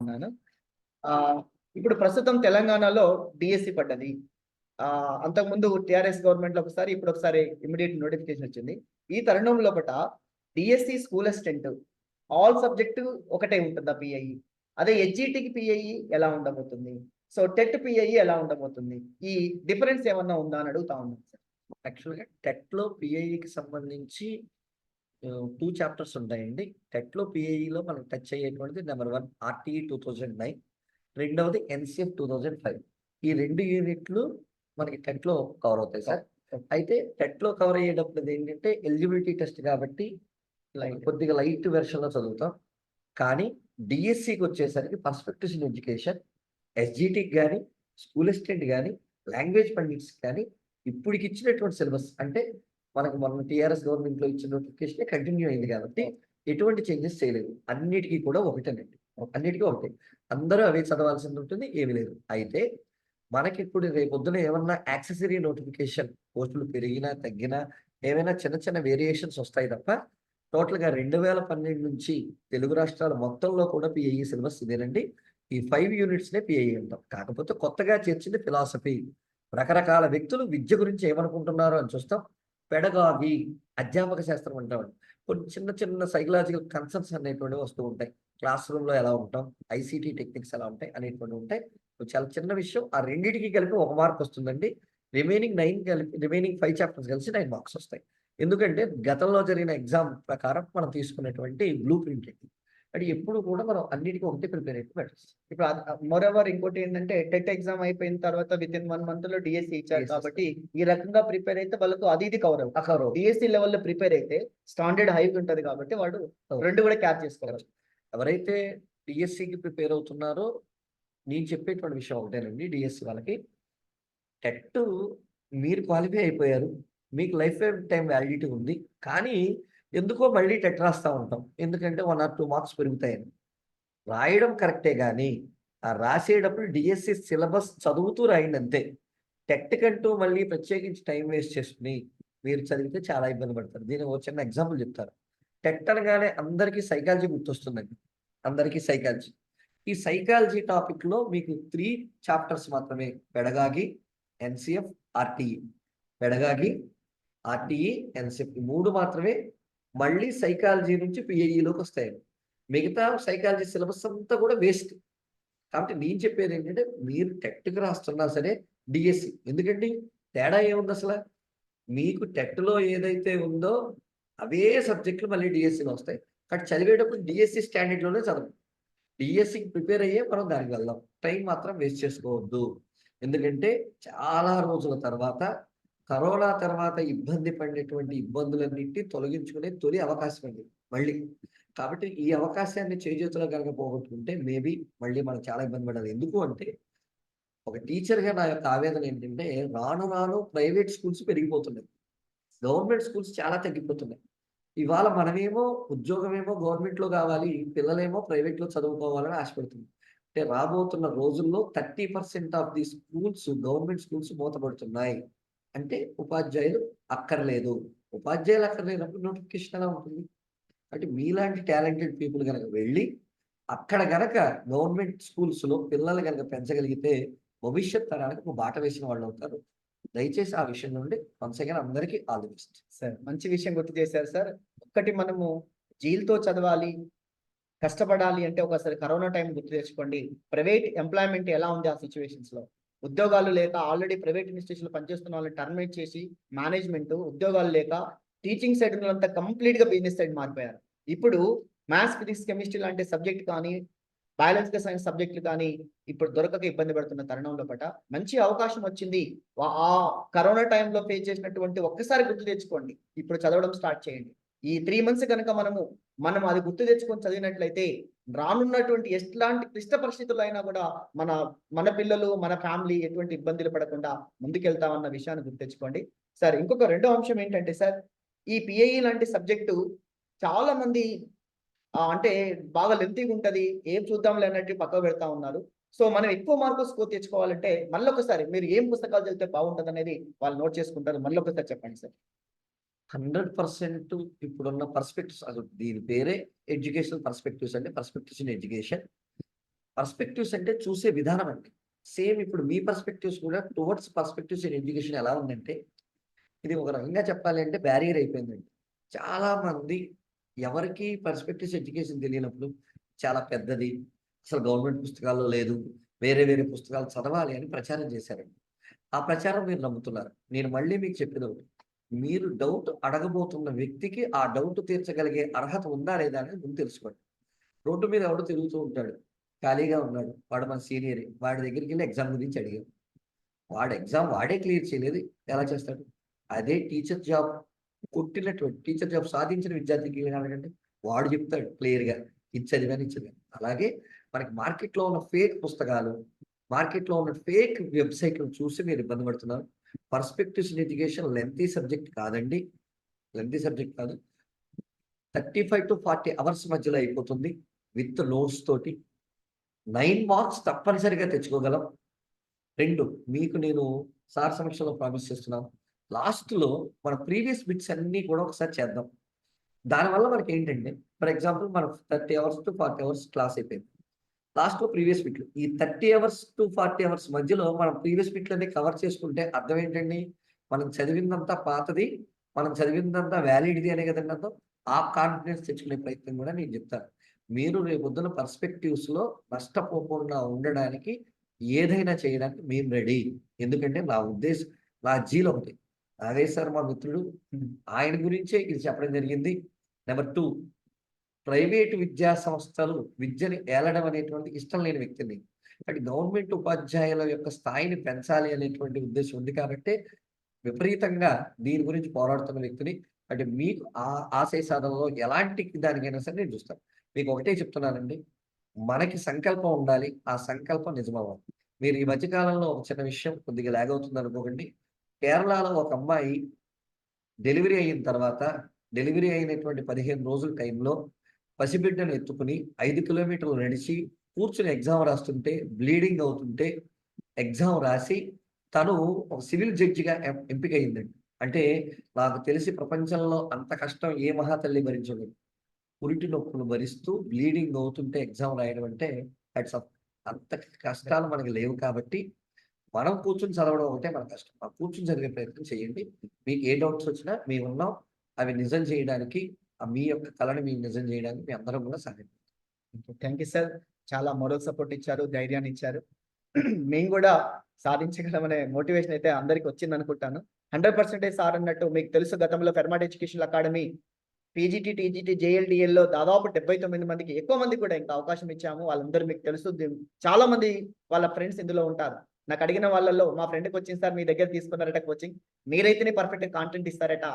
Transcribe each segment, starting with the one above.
ఉన్నాను. ఇప్పుడు ప్రస్తుతం తెలంగాణలో డిఎస్సి పడ్డది. అంతకుముందు టీఆర్ఎస్ గవర్నమెంట్‌లో ఒకసారి, ఇప్పుడొకసారి ఇమ్మీడియేట్ నోటిఫికేషన్ వచ్చింది. ఈ తరుణం లోపట DSC school assistant all subject ఒకటే ఉంటుందా పిఐఈ? అదే హెచ్‌ఈటీకి పిఐఈ ఎలా ఉండబోతుంది? సో, టెట్ పిఐఈ ఎలా ఉండబోతుంది? ఈ డిఫరెన్స్ ఏమన్నా ఉందా అని అడుగుతా ఉన్నాను సార్. యాక్చువల్‌గా టెట్‌లో పిఐఈకి సంబంధించి 2 చాప్టర్స్ ఉంటాయండి. టెట్‌లో పిఐఈలో మనం టచ్ అయ్యేటువంటిది నెంబర్ 1 ఆర్‌టీఈ 2009, రెండవది ఎన్‌సీఎఫ్ 2005. ఈ 2 యూనిట్లు మనకి టెట్‌లో కవర్ అవుతాయి సార్. అయితే టెట్‌లో కవర్ అయ్యేటప్పుడు ఏంటంటే ఎలిజిబిలిటీ టెస్ట్ కాబట్టి కొద్దిగా లైట్ వెర్షన్‌లో చదువుతాం. కానీ డిఎస్సికి వచ్చేసరికి పర్స్పెక్టివ్స్ ఇన్ ఎడ్యుకేషన్, ఎస్‌జిటికి గాని, స్కూల్ అసిస్టెంట్ గాని, లాంగ్వేజ్ పండిట్స్‌కి కానీ ఇప్పటికి ఇచ్చినటువంటి సిలబస్ అంటే మనకు మొన్న టీఆర్ఎస్ గవర్నమెంట్‌లో ఇచ్చిన నోటిఫికేషనే కంటిన్యూ అయింది కాబట్టి ఎటువంటి చేంజెస్ చేయలేదు. అన్నిటికి కూడా ఒకటేనండి. అన్నిటికి ఒకటే. అందరూ అవే చదవాల్సింది ఉంటుంది. ఏమీ లేదు. అయితే మనకిప్పుడు రేపొద్దున ఏమన్నా యాక్సెసరీ నోటిఫికేషన్ పోస్టులు పెరిగినా, తగ్గినా ఏమైనా చిన్న చిన్న వేరియేషన్స్ వస్తాయి తప్ప టోటల్‌గా 2012 నుంచి తెలుగు రాష్ట్రాల మొత్తంలో కూడా పిఐఈ సిలబస్ ఇదేనండి. ఈ 5 యూనిట్స్‌నే పిఐఈ అంటాం. కాకపోతే కొత్తగా చేర్చింది ఫిలాసఫీ. రకరకాల వ్యక్తులు విద్య గురించి ఏమనుకుంటున్నారో అని చూస్తాం. పెడగాగి అధ్యాపక శాస్త్రం అంటామండి. కొన్ని చిన్న చిన్న సైకలాజికల్ కన్సర్న్స్ అనేటువంటివి వస్తూ ఉంటాయి. క్లాస్ రూమ్‌లో ఎలా ఉంటాం, ఐసీటీ టెక్నిక్స్ ఎలా ఉంటాయి అనేటువంటివి ఉంటాయి. చాలా చిన్న విషయం. ఆ రెండిటికి కలిపి 1 మార్క్ వస్తుందండి. రిమైనింగ్ 5 చాప్టర్స్ కలిసి 9 మార్క్స్ వస్తాయి. ఎందుకంటే గతంలో జరిగిన ఎగ్జామ్ ప్రకారం మనం తీసుకున్నటువంటి బ్లూ ప్రింట్ ఇది. అంటే ఎప్పుడు కూడా మనం అన్నిటికి ఒకటే ప్రిపేర్ అయితే బెటర్. ఇప్పుడు మోరోవర్ ఇంకోటి ఏంటంటే టెట్ ఎగ్జామ్ అయిపోయిన తర్వాత వితిన్ 1 మంత్‌లో డిఎస్సి ఇచ్చారు కాబట్టి ఈ రకంగా ప్రిపేర్ అయితే వాళ్ళకు అది ఇది కవర్ అవుతుంది. డిఎస్సి లెవెల్‌లో ప్రిపేర్ అయితే స్టాండర్డ్ హై ఉంటది కాబట్టి వాడు 2 కూడా క్యాచ్ చేసుకోవచ్చు. ఎవరైతే డిఎస్సికి ప్రిపేర్ అవుతున్నారో నేను చెప్పేటువంటి విషయం ఒకటేనండి డిఎస్సి వాళ్ళకి. టెట్ మీరు క్వాలిఫై అయిపోయారు. మీకు లైఫ్ టైమ్ వ్యాలిడిటీ ఉంది. కానీ ఎందుకో మళ్ళీ టెట్ రాస్తా ఉంటాం. ఎందుకంటే 1 ఆర్ 2 మార్క్స్ పెరుగుతాయని. రాయడం కరెక్టే గానీ, ఆ రాసేటప్పుడు డిఎస్సి సిలబస్ చదువుతూ రాయండి అంతే. టెట్ కంటూ మళ్ళీ ప్రత్యేకించి టైం వేస్ట్ చేసుకొని మీరు చదివితే చాలా ఇబ్బంది పడతారు. దీనికి ఒక చిన్న ఎగ్జాంపుల్ చెప్తాను. టెట్ అనగానే అందరికీ సైకాలజీ గుర్తొస్తుందండి. అందరికీ సైకాలజీ. ఈ సైకాలజీ టాపిక్‌లో మీకు 3 చాప్టర్స్ మాత్రమే pedagogy, NCF, RTE. Pedagogy, RTE, NCF ఈ 3 మాత్రమే మళ్ళీ సైకాలజీ నుంచి పీఐఈలోకొస్తాయండి. మిగతా సైకాలజీ సిలబస్ అంతా కూడా వేస్ట్. కాబట్టి నేను చెప్పేదేంటంటే మీరు టెట్‌కి రాస్తున్నా సరే డీఎస్సీ. ఎందుకండి తేడా ఏముందసల? మీకు టెట్‌లో ఏదైతే ఉందో అవే సబ్జెక్టులు మళ్ళీ డీఎస్సీలో వస్తాయి. కాబట్టి చదివేటప్పుడు డీఎస్సీ స్టాండర్డ్‌లోనే చదవండి. డీఎస్సీకి ప్రిపేర్ అయ్యే మనం దానికి వెళ్దాం. టైం మాత్రం వేస్ట్ చేసుకోవద్దు. ఎందుకంటే చాలా రోజుల తర్వాత కరోనా తర్వాత ఇబ్బంది పడినటువంటి ఇబ్బందులన్నిటిని తొలగించుకునే తొలి అవకాశం అండి మళ్ళీ. కాబట్టి ఈ అవకాశాన్ని చేజేతులో గనక పోగొట్టుకుంటే మేబీ మళ్ళీ మనం చాలా ఇబ్బంది పడాలి. ఎందుకు అంటే ఒక టీచర్‌గా నా యొక్క ఆవేదన ఏంటంటే రాను రాను ప్రైవేట్ స్కూల్స్ పెరిగిపోతున్నాయి. గవర్నమెంట్ స్కూల్స్ చాలా తగ్గిపోతున్నాయి. ఇవాళ మనమేమో ఉద్యోగమేమో గవర్నమెంట్‌లో గావాలి. పిల్లలేమో ప్రైవేట్‌లో చదువుకోవాలని ఆశపడుతున్నాం. అంటే రాబోతున్న రోజుల్లో 30% of the schools government schools మూతపడుతున్నాయి. అంటే ఉపాధ్యాయులు అక్కర్లేదు. ఉపాధ్యాయులు అక్కర్లేనప్పుడు నోటిఫికేషన్ ఎలా ఉంటుంది? అంటే మీలాంటి టాలెంటెడ్ పీపుల్ గనక వెళ్ళి, అక్కడ గనక గవర్నమెంట్ స్కూల్స్‌లో పిల్లల్ని గనక పెంచగలిగితే భవిష్యత్ తరానికి ఒక బాట వేసిన వాళ్ళవుతారు. దయచేసి ఆ విషయం నుండి వన్స్ అగైన్ అందరికీ ఆల్ ది బెస్ట్. సార్ మంచి విషయం గుర్తు చేశారు సార్. ఒక్కటి మనము జీల్‌తో చదవాలి, కష్టపడాలి అంటే ఒకసారి కరోనా టైం గుర్తు తెచ్చుకోండి. ప్రైవేట్ ఎంప్లాయ్‌మెంట్ ఎలా ఉంది ఆ సిట్యుయేషన్స్‌లో? ఉద్యోగాలు లేక ఆల్రెడీ ప్రైవేట్ ఇన్‌స్టిట్యూషన్‌లో పనిచేస్తున్న వాళ్ళని టర్మినేట్ చేసి మేనేజ్‌మెంట్ ఉద్యోగాలు లేక టీచింగ్ సైడ్ ఉన్నోళ్ళంతా కంప్లీట్‌గా బిజినెస్ సైడ్ మారిపోయారు. ఇప్పుడు మ్యాథ్స్, ఫిజిక్స్, కెమిస్ట్రీ లాంటి సబ్జెక్ట్ కానీ, బయాలజికల్ సైన్స్ సబ్జెక్టులు కానీ ఇప్పుడు దొరకక ఇబ్బంది పడుతున్న తరుణంలో మంచి అవకాశం వచ్చింది. ఆ కరోనా టైంలో ఫేస్ చేసినటువంటి ఒక్కసారి గుర్తు తెచ్చుకోండి. ఇప్పుడు చదవడం స్టార్ట్ చేయండి. ఈ 3 మంత్స్ గనక మనం అది గుర్తు తెచ్చుకొని చదివినట్లయితే రానున్నటువంటి ఎట్లాంటి క్లిష్ట పరిస్థితుల్లో అయినా కూడా మన మన పిల్లలు, మన ఫ్యామిలీ ఎటువంటి ఇబ్బందులు పడకుండా ముందుకెళ్తామన్న విషయాన్ని గుర్తెచ్చుకోండి. సార్ ఇంకొక రెండో అంశం ఏంటంటే సార్, ఈ పీఐఈ లాంటి సబ్జెక్టు చాలా మంది అంటే బాగా లెంతీగా ఉంటది. ఏం చూద్దాంలే అన్నట్టు పక్కకు పెడతా ఉన్నారు. సో, మనం ఎక్కువ మార్కులు స్కోర్ తెచ్చుకోవాలంటే మళ్ళొకసారి మీరు ఏం పుస్తకాలు చదివితే బాగుంటదనేది వాళ్ళు నోట్ చేసుకుంటారు. మళ్ళొకసారి చెప్పండి సార్. 100% ఇప్పుడున్న పర్స్పెక్టివ్స్ అసలు దీని పేరే ఎడ్యుకేషనల్ పర్స్పెక్టివ్స్ అండి. Perspectives in education. పర్స్పెక్టివ్స్ అంటే చూసే విధానం అండి. సేమ్ ఇప్పుడు మీ పర్స్పెక్టివ్స్ కూడా టువర్డ్స్ పర్స్పెక్టివ్స్ ఇన్ ఎడ్యుకేషన్ ఎలా ఉందంటే, ఇది ఒక రకంగా చెప్పాలి అంటే బ్యారియర్ అయిపోయిందండి. చాలా మంది ఎవరికీ పర్స్పెక్టివ్స్ ఎడ్యుకేషన్ తెలియనప్పుడు చాలా పెద్దది, అసలు గవర్నమెంట్ పుస్తకాల్లో లేదు, వేరే వేరే పుస్తకాలు చదవాలి అని ప్రచారం చేశారండి. ఆ ప్రచారం మీరు నమ్ముతున్నారు. నేను మళ్ళీ మీకు చెప్పేది ఒకటి. మీరు డౌట్ అడగబోతున్న వ్యక్తికి ఆ డౌట్ తీర్చగలిగే అర్హత ఉందా లేదా అనేది ముందు తెలుసుకోండి. రోడ్డు మీద ఎవడో తిరుగుతూ ఉంటాడు. ఖాళీగా ఉన్నాడు. వాడు మన సీనియరే. వాడి దగ్గరికెళ్లి ఎగ్జామ్ గురించి అడిగాం. వాడు ఎగ్జామ్ వాడే క్లియర్ చేయలేదు. ఎలా చేస్తాడు? అదే టీచర్ జాబ్ కొట్టినటువంటి టీచర్ జాబ్ సాధించిన విద్యార్థికి ఏం అడగండి. వాడు చెప్తాడు క్లియర్‌గా. ఇది చదివాను, ఇది చదివాను. అలాగే మనకి మార్కెట్‌లో ఉన్న ఫేక్ పుస్తకాలు, మార్కెట్‌లో ఉన్న ఫేక్ వెబ్‌సైట్‌లను చూసి మీరు ఇబ్బంది పడుతున్నారు. Perspectives in education lengthy subject కాదండి. లెంగ్తీ సబ్జెక్ట్ కాదు. 35-40 అవర్స్ మధ్యలో అయిపోతుంది. విత్ నోట్స్ తోటి. 9 మార్క్స్ తప్పనిసరిగా తెచ్చుకోగలం. 2 మీకు నేను సార్ సమక్షంలో ప్రామిస్ చేస్తున్నాను. లాస్ట్‌లో మన ప్రీవియస్ బిట్స్ అన్నీ కూడా ఒకసారి చేద్దాం. దానివల్ల మనకేంటంటే ఫర్ ఎగ్జాంపుల్ మనం 30 అవర్స్ టు 40 అవర్స్ క్లాస్ అయిపోయింది. లాస్ట్‌లో ప్రీవియస్ బిట్లు. ఈ 30 అవర్స్ టు 40 అవర్స్ మధ్యలో మనం ప్రీవియస్ బిట్లన్నీ కవర్ చేసుకుంటే అర్థం ఏంటండి? మనం చదివిందంతా పాతది. మనం చదివిందంతా వ్యాలిడ్‌ది అనే కదండీ అర్థం. ఆ కాన్ఫిడెన్స్ తెచ్చుకునే ప్రయత్నం కూడా నేను చెప్తాను. మీరు రేపొద్దున పర్స్పెక్టివ్స్‌లో నష్టపోకుండా ఉండడానికి ఏదైనా చేయడానికి మేము రెడీ. ఎందుకంటే నా ఉద్దేశం నా జీల్ ఒకటి. నాగేష్ సార్ మా మిత్రుడు. ఆయన గురించే ఇది చెప్పడం జరిగింది. నెంబర్ 2 ప్రైవేటు విద్యా సంస్థలు విద్యని ఏలడం అనేటువంటిది ఇష్టం లేని వ్యక్తిని. అంటే గవర్నమెంట్ ఉపాధ్యాయుల యొక్క స్థాయిని పెంచాలి అనేటువంటి ఉద్దేశ్యం ఉంది కాబట్టే, విపరీతంగా దీని గురించి పోరాడుతున్న వ్యక్తిని. అంటే మీకు ఆశయ సాధనలో ఎలాంటి దానికైనా సరే నేను చూస్తాను. మీకు ఒకటే చెప్తున్నానండి. మనకి సంకల్పం ఉండాలి. ఆ సంకల్పం నిజమవ్వాలి. మీరు ఈ మధ్య కాలంలో ఒక చిన్న విషయం కొద్దిగా లాగ్ అవుతుంది అనుకోకండి. కేరళలో ఒక అమ్మాయి డెలివరీ అయిన తర్వాత, డెలివరీ అయినటువంటి 15 రోజుల టైంలో పసిబిడ్డను ఎత్తుకొని 5 కిలోమీటర్లు నడిచి, కూర్చొని ఎగ్జామ్ రాస్తుంటే, బ్లీడింగ్ అవుతుంటే, ఎగ్జామ్ రాసి, తను ఒక సివిల్ జడ్జిగా ఎంపికయిందండి. అంటే నాకు తెలిసి ప్రపంచంలో అంత కష్టం ఏ మహాతల్లి భరించలేదు. పురిటి నొప్పులు భరిస్తూ, బ్లీడింగ్ అవుతుంటే ఎగ్జామ్ రాయడం అంటే హ్యాట్స్ ఆఫ్. అంత కష్టాలు మనకు లేవు కాబట్టి మనం కూర్చొని చదవడం ఒకటే మన కష్టం. ఆ కూర్చొని చదివే ప్రయత్నం చేయండి. మీకు ఏ డౌట్స్ వచ్చినా మేమున్నాం. అవి నిజం చేయడానికి మీ యొక్క కలని మేము నిజం చేయడానికి మీ అందరం కూడా సహాయం. Thank you sir. చాలా మోరల్ సపోర్ట్ ఇచ్చారు, ధైర్యాన్ని ఇచ్చారు. మేము కూడా సాధించగలమనే మోటివేషన్ అయితే అందరికి వచ్చిందనుకుంటాను. 100% సార్ అన్నట్టు మీకు తెలుసు గతంలో Fermat educational academy PGT, TGT, జేఎల్‌డీఎల్‌లో దాదాపు 79 మందికి ఎక్కువ మందికి కూడా ఇంకా అవకాశం ఇచ్చాము. వాళ్ళందరూ మీకు తెలుసు. చాలా మంది వాళ్ళ ఫ్రెండ్స్ ఇందులో ఉంటారు. నాకు అడిగిన వాళ్ళలో మా ఫ్రెండ్‌కి వచ్చింది సార్ మీ దగ్గర తీసుకున్నారట కోచింగ్. మీరైతేనే పర్ఫెక్ట్ కాంటెంట్ ఇస్తారట.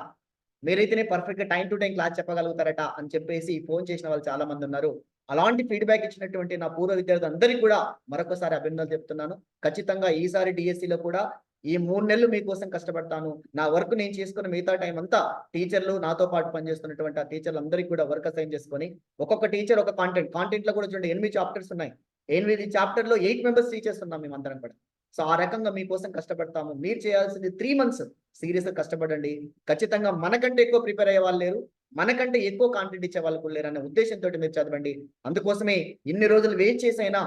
మీరైతేనే పర్ఫెక్ట్‌గా టైమ్ టు టైమ్ క్లాస్ చెప్పగలుగుతారట అని చెప్పేసి ఫోన్ చేసిన వాళ్ళు చాలా మంది ఉన్నారు. అలాంటి ఫీడ్‌బ్యాక్ ఇచ్చినటువంటి నా పూర్వ విద్యార్థులందరికీ కూడా మరొకసారి అభినందనలు చెప్తున్నాను. ఖచ్చితంగా ఈసారి డీఎస్సీలో కూడా ఈ 3 నెలలు మీకోసం కష్టపడతాను. నా వర్క్ నేను చేసుకున్న మిగతా టైం అంతా టీచర్లు నాతో పాటు పనిచేస్తున్నటువంటి ఆ టీచర్లందరికీ కూడా వర్క్ అసైన్ చేసుకొని, ఒక్కొక్క టీచర్ ఒక కాంటెంట్‌లో కూడా చూడండి 8 చాప్టర్స్ ఉన్నాయి. 8 చాప్టర్‌లో 8 మెంబర్స్ టీచర్స్ ఉన్నాం మేమందరం కూడా. సో, ఆ రకంగా మీకోసం కష్టపడతాము. మీరు చేయాల్సింది 3 మంత్స్ సీరియస్‌గా కష్టపడండి. ఖచ్చితంగా మనకంటే ఎక్కువ ప్రిపేర్ అయ్యే వాళ్ళు లేరు. మనకంటే ఎక్కువ కాంటెంట్ ఇచ్చే వాళ్ళు కూడా లేరనే ఉద్దేశంతోటి మీరు చదవండి. అందుకోసమే ఇన్ని రోజులు వెయిట్ చేసైనా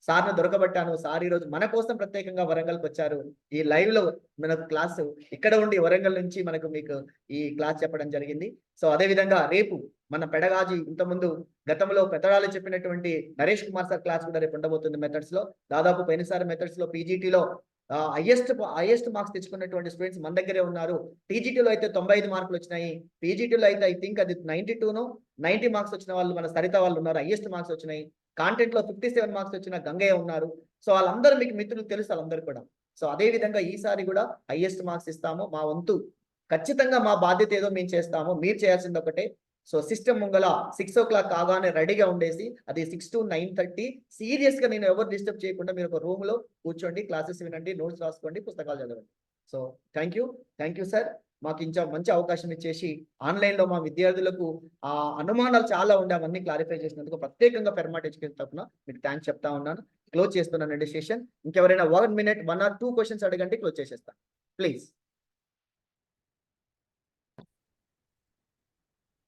సార్‌ని దొరకబట్టాను. సార్ ఈరోజు మన కోసం ప్రత్యేకంగా వరంగల్‌కొచ్చారు. ఈ లైవ్‌లో మనకు క్లాసు ఇక్కడ ఉండి వరంగల్ నుంచి మీకు ఈ క్లాస్ చెప్పడం జరిగింది. సో, అదే విధంగా రేపు మన పెడగాజీ ఇంతకుముందు గతంలో పెద్దవాళ్ళు చెప్పినటువంటి నరేష్ కుమార్ సార్ క్లాస్ కూడా రేపు ఉండబోతుంది మెథడ్స్‌లో. దాదాపు పోయినసారి మెథడ్స్‌లో పీజీటీలో హైయెస్ట్ మార్క్స్ తెచ్చుకున్నటువంటి స్టూడెంట్స్ మన దగ్గరే ఉన్నారు. టీజీటీలో అయితే 95 మార్కులొచ్చినాయి. పీజీటీలో అయితే ఐ థింక్ అది 92నో 90 మార్క్స్ వచ్చిన వాళ్ళు మన సరిత వాళ్ళు ఉన్నారు. హైయెస్ట్ మార్క్స్ వచ్చినాయి. కాంటెంట్‌లో 57 మార్క్స్ వచ్చిన గంగయ్య ఉన్నారు. సో, వాళ్ళందరూ మీకు మిత్రులు తెలుసు ఆళ్ళందరూ కూడా. సో, అదే విధంగా ఈసారి కూడా హైయెస్ట్ మార్క్స్ ఇస్తాము. మా వంతు ఖచ్చితంగా మా బాధ్యత ఏదో మేము చేస్తాము. మీరు చేయాల్సింది ఒకటే. సో, సిస్టమ్ ముంగల 6:00 కాగానే రెడీగా ఉండేసి అది 6-9:30 సీరియస్‌గా నేను ఎవరు డిస్టర్బ్ చేయకుండా మీరు ఒక రూమ్‌లో కూర్చోండి, క్లాసెస్ వినండి, నోట్స్ రాసుకోండి, పుస్తకాలు చదవండి. So, thank you. Thank you sir. మాకు ఇంత మంచి అవకాశం ఇచ్చేసి ఆన్‌లైన్‌లో మా విద్యార్థులకు అనుమానాలు చాలా ఉండే అవన్నీ క్లారిఫై చేసినందుకు ప్రత్యేకంగా ఫెర్మాట్ ఎడ్యుకేషన్ తరపున మీకు థాంక్స్ చెప్తా ఉన్నాను. క్లోజ్ చేస్తున్నానండి సెషన్. ఇంకెవరైనా 1 మినిట్ 1 ఆర్ 2 క్వెషన్స్ అడగండి క్లోజ్ చేసేస్తాను. ప్లీజ్.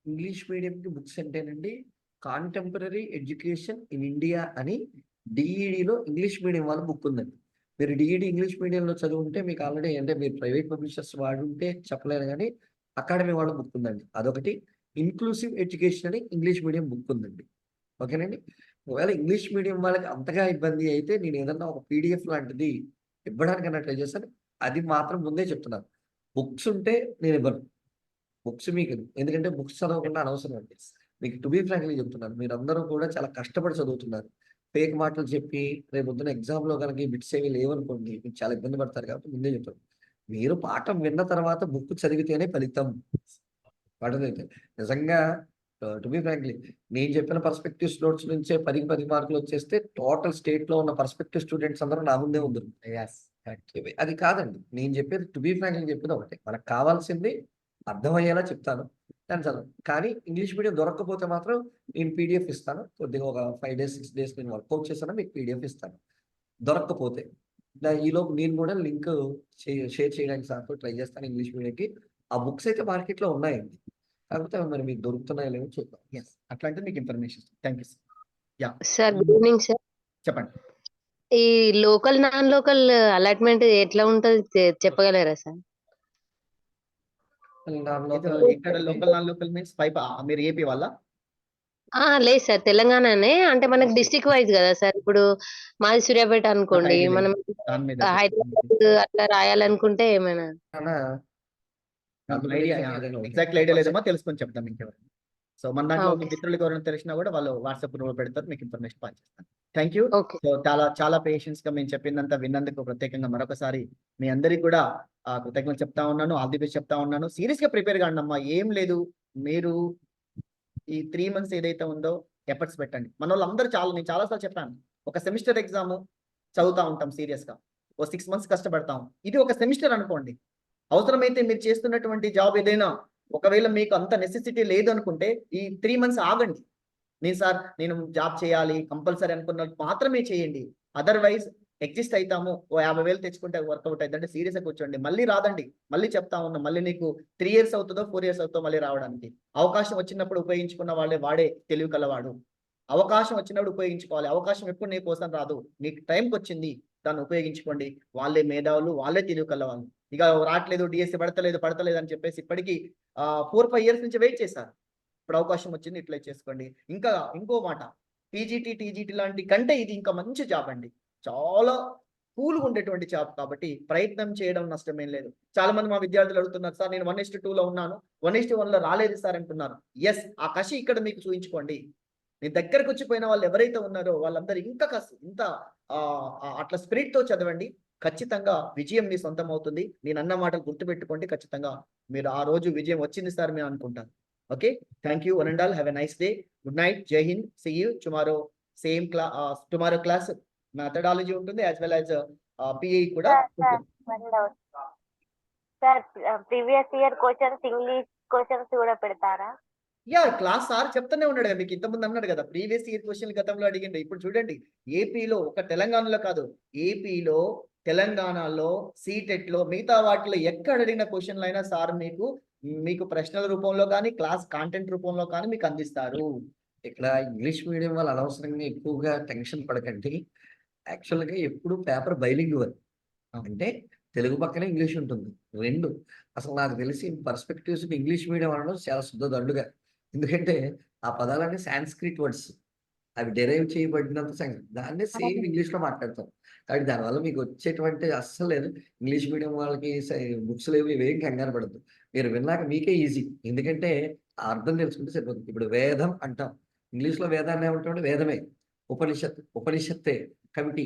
ఇంగ్లీష్ మీడియంకి బుక్స్ అంటేనండి కాంటెంపరరీ ఎడ్యుకేషన్ ఇన్ ఇండియా అని డిఈడిలో ఇంగ్లీష్ మీడియం వాళ్ళ బుక్ ఉందండి. మీరు డిఈడి ఇంగ్లీష్ మీడియంలో చదువుంటే మీకు ఆల్రెడీ అంటే మీరు ప్రైవేట్ పబ్లిషర్స్ వాడుంటే చెప్పలేను గానీ, అకాడమీ వాళ్ళ బుక్ ఉందండి. అదొకటి. ఇన్క్లూసివ్ ఎడ్యుకేషన్ అని ఇంగ్లీష్ మీడియం బుక్ ఉందండి. ఓకేనండి. ఒకవేళ ఇంగ్లీష్ మీడియం వాళ్ళకి అంతగా ఇబ్బంది అయితే నేను ఏదన్నా ఒక పీడిఎఫ్ లాంటిది ఇవ్వడానికన్నా ట్రై చేస్తాను. అది మాత్రం ముందే చెప్తున్నాను. బుక్స్ ఉంటే నేను ఇవ్వను. బుక్స్ మీకు ఎందుకంటే బుక్స్ చదవకుండా అనవసరం అండి. మీకు టు బీ ఫ్రాంక్లీ చెప్తున్నాను. మీరందరూ కూడా చాలా కష్టపడి చదువుతున్నారు. ఫేక్ మాటలు చెప్పి రేపొద్దున ఎగ్జామ్‌లో గనక ఈ బిట్స్ ఏవి లేవనుకోండి, మీరు చాలా ఇబ్బంది పడతారు కాబట్టి ముందే చెప్తాను. మీరు పాఠం విన్న తర్వాత బుక్ చదివితేనే ఫలితం. పడదైతే. నిజంగా టు బీ ఫ్రాంక్లీ నేను చెప్పిన పర్స్పెక్టివ్స్ నోట్స్ నుంచే 10కి 10 మార్కులు వచ్చేస్తే టోటల్ స్టేట్‌లో ఉన్న పర్స్పెక్టివ్ స్టూడెంట్స్ అందరూ నా ముందే ఉందురు. యెస్. కరెక్ట్. అది కాదండి. నేను చెప్పేది టు బీ ఫ్రాంక్‌లీ చెప్పేది ఒకటే. మనకు కావాల్సింది అర్థమయ్యేలా చెప్తాను. దాన్ని చదవండి. కానీ ఇంగ్లీష్ మీడియం దొరక్కపోతే మాత్రం నేను పీడీఎఫ్ ఇస్తాను. కొద్దిగా ఒక 5 డేస్, 6 డేస్ నేను వర్కౌట్ చేశాను. మీకు పీడీఎఫ్ ఇస్తాను. దొరక్కపోతే. ఈలోపు నేను కూడా లింక్ షేర్ చేయడానికి సార్‌తో ట్రై చేస్తాను ఇంగ్లీష్ మీడియంకి. ఆ బుక్స్ అయితే మార్కెట్‌లో ఉన్నాయండి. కాకపోతే అవి మరి మీకు దొరుకుతున్నాయో లేవో చూద్దాం. యెస్. అట్లాంటిది మీకు information. Thank you sir. Yeah! Sir good evening sir. చెప్పండి. ఈ లోకల్, నాన్ లోకల్ అలాట్‌మెంట్ ఎట్లా ఉంటది చెప్పగలరా సార్? దానిలో ఇది ఒక ఇక్కడ లోకల్, నాన్ లోకల్ మీన్స్ మీరు ఏపీ వాళ్ళా? లేదు సార్ తెలంగాణనే. అంటే మనకి డిస్ట్రిక్ట్ వైస్ గదా సార్. ఇప్పుడు మాది సూర్యాపేట నాకు అనుకోండి. ఐడియా లేదు. మనం దాని మీద చెప్పండి. హైదరాబాద్ అట్లా రాయాలనుకుంటే ఏమైనా? అనా నాకు అందులో ఐడియా నిజంగా ఏదైనా ఒకటి. ఎగ్జాక్ట్‌లీ ఐడియా లేదమ్మా తెలుసుకొని చెప్తాం ఇంకెవరైనా. సో మన దాంట్లో మీ ఓకే. మిత్రులకు ఎవరైనా తెలిసినా కూడా వాళ్ళు వాట్సాప్ గ్రూప్‌లో పెడతారు. మీకు ఇన్ఫర్మేషన్ పాస్ చేస్తాను. Thank you. ఓకే. సో చాలా చాలా పేషెన్స్‌గా మేము చెప్పిందంతా విన్నందుకు ప్రత్యేకంగా మరొకసారి మీ అందరికి కూడా కృతజ్ఞతలు చెప్తా ఉన్నాను. ఆల్ ది బెస్ట్ చెప్తా ఉన్నాను. సీరియస్‌గా ప్రిపేర్ కాండమ్మా. ఏం లేదు. మీరు ఈ 3 మంత్స్ ఏదైతే ఉందో ఎఫర్ట్స్ పెట్టండి. మనోళ్ళందరూ నేను చాలా సార్లు చెప్పాను. ఒక సెమిస్టర్ ఎగ్జామ్ చదువుతా ఉంటాం సీరియస్‌గా. ఓ 6 మంత్స్ కష్టపడతాం. ఇది ఒక సెమిస్టర్ అనుకోండి. అవసరమైతే మీరు చేస్తున్నటువంటి జాబ్ ఏదైనా ఒకవేళ మీకు అంత నెసెసిటీ లేదనుకుంటే ఈ 3 మంత్స్ ఆగండి. నేను జాబ్ చేయాలి కంపల్సరీ అనుకున్నట్టు మాత్రమే చేయండి. Otherwise adjust అయితాము. ఓ 50,000 తెచ్చుకుంటే వర్కౌట్ అయిద్దంటే సీరియస్‌గా కూర్చోండి. మళ్ళీ రాదండి. మళ్ళీ చెప్తా ఉన్నా. మళ్ళీ నీకు 3 ఇయర్స్ అవుతదో, 4 ఇయర్స్ అవుతదో మళ్ళీ రావడానికి. అవకాశం వచ్చినప్పుడు ఉపయోగించుకున్న వాడే తెలివి కలవాడు. అవకాశం వచ్చినప్పుడు ఉపయోగించుకోవాలి. అవకాశం ఎప్పుడు నీ కోసం రాదు. మీకు టైంకొచ్చింది. దాన్ని ఉపయోగించుకోండి. వాళ్ళే మేధావులు. వాళ్ళే తెలివి కల్లవాళ్ళు. ఇక రాట్లేదు, డీఎస్సీ పడతలేదు అని చెప్పేసి ఇప్పటికి 4, 5 ఇయర్స్ నుంచి వెయిట్ చేశారు. ఇప్పుడు అవకాశం వచ్చింది ఇట్లా చేసుకోండి. ఇంకా ఇంకో మాట పీజీటీ, టీజీటీ లాంటి కంటే ఇది ఇంకా మంచి జాబ్ అండి. చాలా కూల్‌గా ఉండేటువంటి జాబ్ కాబట్టి ప్రయత్నం చేయడం నష్టమేం లేదు. చాలా మంది మా విద్యార్థులు అడుగుతున్నారు సార్ నేను 1:2లో ఉన్నాను. 1:1లో రాలేదు సార్ అంటున్నారు. యెస్ ఆ కసి ఇక్కడ మీకు చూయించుకోండి. మీ దగ్గరకొచ్చిపోయిన వాళ్ళు ఎవరైతే ఉన్నారో వాళ్ళందరూ ఇంకా ఇంత అట్లా స్పిరిట్‌తో చదవండి. ఖచ్చితంగా విజయం మీ సొంతం అవుతుంది. నేనన్న మాటలు గుర్తుపెట్టుకోండి. ఖచ్చితంగా మీరు ఆ రోజు విజయం వచ్చింది సార్ మేము అనుకుంటాను. Okay. Thank you one and all. Have a nice day. Good night. Jai Hind. See you tomorrow tomorrow class methodology ఉంటుంది. యాస్ వెల్ యాస్ పీఈ కూడా సార్ ఉంటుంది. One doubt. Sir previous year questions English questions కూడా పెడతారా? Yeah! Class sir చెప్తూనే ఉన్నాడు కదా! మీకు ఇంతకుముందు అన్నాడు కదా! ప్రీవియస్ ఇయర్ క్వెషన్‌లు గతంలో అడిగిండు. ఇప్పుడు చూడండి ఏపీలో ఒక తెలంగాణలో కాదు. ఏపీలో, తెలంగాణలో, సీటెట్‌లో మిగతా వాటిలో ఎక్కడ అడిగిన క్వెషన్‌లైనా సార్ మీకు ప్రశ్నల రూపంలో గాని, క్లాస్ కంటెంట్ రూపంలో కానీ మీకు అందిస్తారు. ఇక్కడ ఇంగ్లీష్ మీడియం వాళ్ళు అనవసరంగా ఎక్కువగా టెన్షన్ పడకండి. యాక్చువల్‌గా ఎప్పుడు పేపర్ బైలింగ్వల్. అంటే తెలుగు పక్కనే ఇంగ్లీష్ ఉంటుంది. 2 అసలు నాకు తెలిసి పర్స్పెక్టివ్స్ ఇంగ్లీష్ మీడియం అనడం చాలా శుద్ధ దండుగ. ఎందుకంటే ఆ పదాలన్నీ సాంస్క్రిట్ వర్డ్స్. అవి డెరైవ్ చేయబడినంత దాన్నే సేమ్ ఇంగ్లీష్‌లో మాట్లాడతాం. కాబట్టి దానివల్ల మీకు వచ్చేటువంటి అస్సలు లేదు. ఇంగ్లీష్ మీడియం వాళ్ళకి బుక్స్ లేవు ఇవేం కంగారు పడొద్దు. మీరు విన్నాక మీకే ఈజీ. ఎందుకంటే ఆ అర్థం తెలుసుకుంటే సరిపోతుంది. ఇప్పుడు వేదం అంటాం. ఇంగ్లీష్‌లో వేదాన్ని ఏమంటామంటే వేదమే. ఉపనిషత్తే. కమిటీ.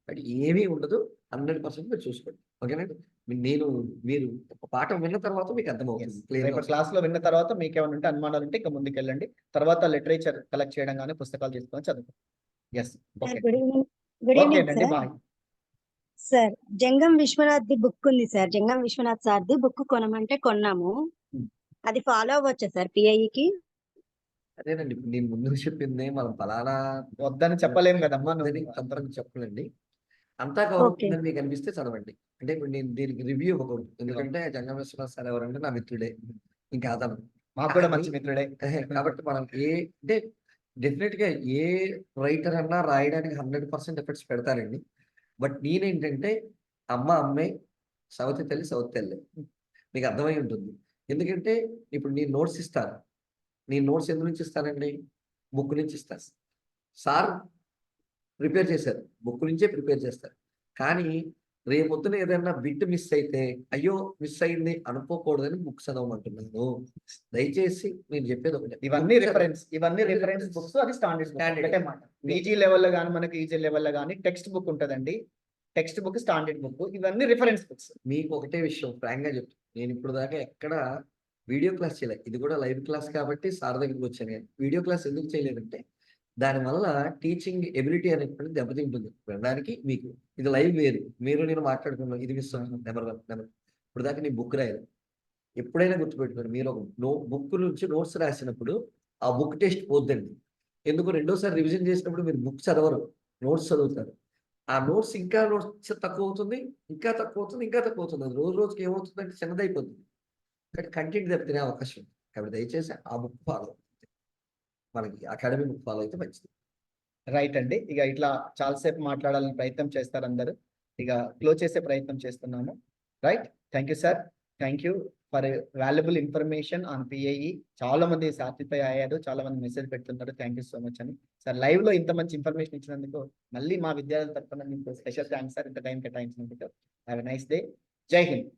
బట్ ఏమీ ఉండదు. 100% మీరు చూసుకోండి. ఓకేనండి. మీరు ఒక పాఠం విన్న తర్వాత మీకు అర్థమవుతుంది. క్లియర్‌గా రేపటి క్లాస్‌లో విన్న తర్వాత మీకేమైనా ఉంటే అనుమానాలుంటే ఇక ముందుకెళ్ళండి. తర్వాత లిటరేచర్ కలెక్ట్ చేయడం గాని, పుస్తకాలు తీసుకొని చదువుకోండి. Yes. Sir okay. Good evening. Good okay evening అండి. సార్. బాయ్. సార్ జంగం విశ్వనాథ్‌ది బుక్ ఉంది సార్. జంగం విశ్వనాథ్ సార్‌ది బుక్ కొనమంటే కొన్నాము. హ్మ్. అది ఫాలో అవ్వచ్చా సార్ పిఐఈకి? అదేనండి. ఇప్పుడు నేను ముందు చెప్పిందే మనం ఫలానా వద్దని చెప్పలేం కదమ్మా వద్దని నువ్వు. కంపల్సరీ చెప్పలేండి. అంతా కవర్ ఓకే. అవుతుందని మీకు అనిపిస్తే చదవండి. అంటే ఇప్పుడు నేను దీనికి రివ్యూ ఇవ్వకూడదు. ఎందుకంటే జంగం విశ్వనాథ్ సార్ ఎవరంటే నా మిత్రుడే. ఇంకా అతను. మాకు కూడా కానీ మంచి మిత్రుడే. కాబట్టి మనం అంటే డెఫినెట్ గా ఏ రైటర్ అన్నా రాయడానికి 100% ఎఫర్ట్స్ పెడతారండి. బట్ నేనేంటంటే అమ్మ అమ్మే, సవతి తల్లి సవతి తల్లే. మీకు అర్థమై ఉంటుంది. ఎందుకంటే ఇప్పుడు నేను నోట్స్ ఇస్తాను. నేను నోట్స్ ఎందు నుంచి ఇస్తానండి? బుక్ నుంచి ఇస్తాను. సార్ ప్రిపేర్ చేశారు. బుక్ నుంచే ప్రిపేర్ చేస్తారు. కానీ రేపొద్దున ఏదైనా బిట్ మిస్ అయితే అయ్యో మిస్ అయింది అనుకోకూడదని బుక్ చదవమంటున్నాను. దయచేసి నేను చెప్పేది ఒకటే. ఇవన్నీ book రిఫరెన్స్ ఇవన్నీ రిఫరెన్స్ reference. బుక్స్, అది స్టాండర్డ్ Standard. ఒకటే మాట. పీజీ లెవెల్లో కానీ మనకి ఈజీ లెవెల్లో కానీ టెక్స్ట్ బుక్ ఉంటుందండి. టెక్స్ట్ బుక్, స్టాండర్డ్ బుక్, ఇవన్నీ రిఫరెన్స్ బుక్స్. మీకు ఒకటే విషయం ఫ్రాంక్ గా చెప్తాను. నేను ఇప్పుడు దాకా ఎక్కడ వీడియో క్లాస్ చేయలేదు. ఇది కూడా లైవ్ క్లాస్ కాబట్టి సార్ దగ్గరికి వచ్చాను. నేను వీడియో క్లాస్ ఎందుకు చేయలేదంటే దానివల్ల టీచింగ్ ఎబిలిటీ అనేటువంటి దెబ్బతింటుంది వినడానికి. మీకు ఇది లైవ్ వేరు, మీరు నేను మాట్లాడుకున్నాం, ఇది మిస్ నెంబర్ 1 నెంబర్. ఇప్పుడు దాకా నీ బుక్ రాయదు. ఎప్పుడైనా గుర్తుపెట్టుకోండి, మీరు ఒక బుక్ నుంచి నోట్స్ రాసినప్పుడు ఆ బుక్ టెస్ట్ పోద్దండి. ఎందుకు రెండోసారి రివిజన్ చేసినప్పుడు మీరు బుక్ చదవరు, నోట్స్ చదువుతారు. ఆ నోట్స్ ఇంకా నోట్స్ తక్కువ అవుతుంది, ఇంకా తక్కువ అవుతుంది, ఇంకా తక్కువ అవుతుంది. అది రోజు రోజుకి ఏమవుతుందంటే చిన్నదైపోతుంది. కానీ కంటెంట్ దెబ్బతినే అవకాశం ఉంది. కాబట్టి దయచేసి ఆ బుక్ ఫాలో మనకి అకాడమీ బుక్ ఫాలో అయితే మంచిది. రైట్ అండి. ఇక ఇట్లా చాలాసేపు మాట్లాడాలని ప్రయత్నం చేస్తారు అందరూ. ఇక క్లోజ్ చేసే ప్రయత్నం చేస్తున్నాము. Right. Thank you sir. Thank you for valuable information on PIE. చాలా మంది సాటిస్ఫై అయ్యారు, చాలా మంది మెసేజ్ పెడుతున్నారు. థ్యాంక్ యూ సో మచ్ అని సార్. లైవ్ లో ఇంత మంచి ఇన్ఫర్మేషన్ ఇచ్చినందుకు మళ్ళీ మా విద్యార్థుల తరఫున మీకు స్పెషల్ థ్యాంక్స్ సార్, ఇంత టైం కేటాయించినందుకు. Have a nice day. Jai Hind.